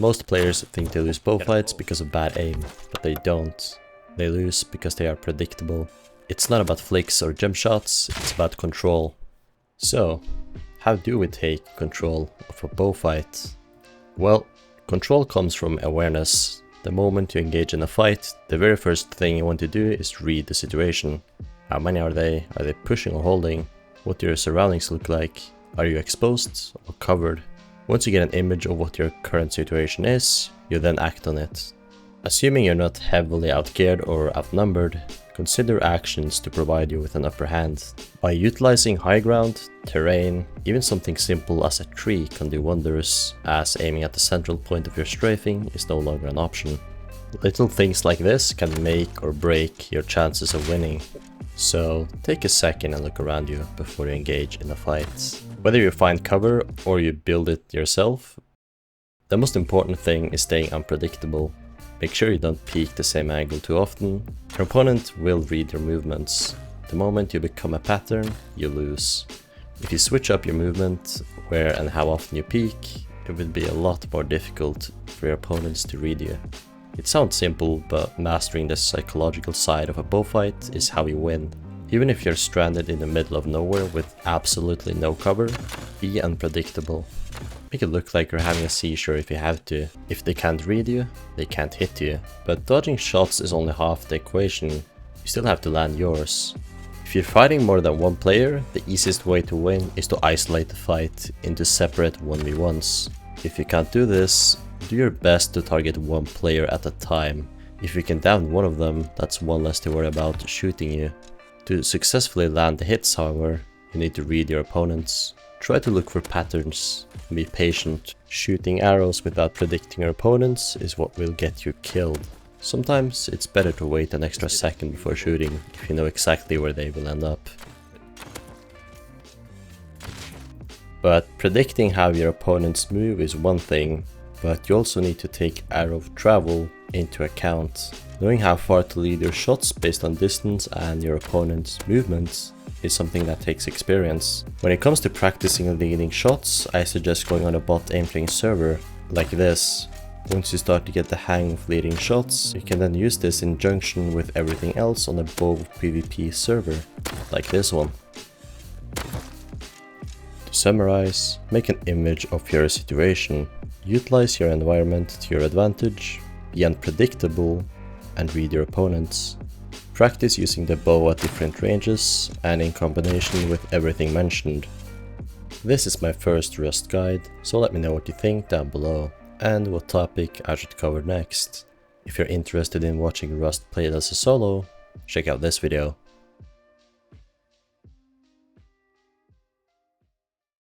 Most players think they lose bow fights because of bad aim, but they don't. They lose because they are predictable. It's not about flicks or jump shots, it's about control. So, how do we take control of a bow fight? Well, control comes from awareness. The moment you engage in a fight, the very first thing you want to do is read the situation. How many are they? Are they pushing or holding? What do your surroundings look like? Are you exposed or covered? Once you get an image of what your current situation is, you then act on it. Assuming you're not heavily outgeared or outnumbered, consider actions to provide you with an upper hand. By utilizing high ground, terrain, even something simple as a tree can do wonders, as aiming at the central point of your strafing is no longer an option. Little things like this can make or break your chances of winning. So take a second and look around you before you engage in a fight. Whether you find cover or you build it yourself, the most important thing is staying unpredictable. Make sure you don't peek the same angle too often. Your opponent will read your movements. The moment you become a pattern, you lose. If you switch up your movement, where and how often you peek, it would be a lot more difficult for your opponents to read you. It sounds simple, but mastering the psychological side of a bow fight is how you win. Even if you're stranded in the middle of nowhere with absolutely no cover, be unpredictable. Make it look like you're having a seizure if you have to. If they can't read you, they can't hit you. But dodging shots is only half the equation. You still have to land yours. If you're fighting more than one player, the easiest way to win is to isolate the fight into separate 1v1s. If you can't do this, do your best to target one player at a time. If you can down one of them, that's one less to worry about shooting you. To successfully land the hits, however, you need to read your opponents. Try to look for patterns and be patient. Shooting arrows without predicting your opponents is what will get you killed. Sometimes it's better to wait an extra second before shooting if you know exactly where they will end up. But predicting how your opponents move is one thing, but you also need to take arrow travel into account. Knowing how far to lead your shots based on distance and your opponent's movements is something that takes experience. When it comes to practicing leading shots, I suggest going on a bot aim training server like this. Once you start to get the hang of leading shots, you can then use this in junction with everything else on a bow PvP server, like this one. To summarize, make an image of your situation. Utilize your environment to your advantage, be unpredictable, and read your opponents. Practice using the bow at different ranges and in combination with everything mentioned. This is my first Rust guide, so let me know what you think down below and what topic I should cover next. If you're interested in watching Rust played as a solo, check out this video.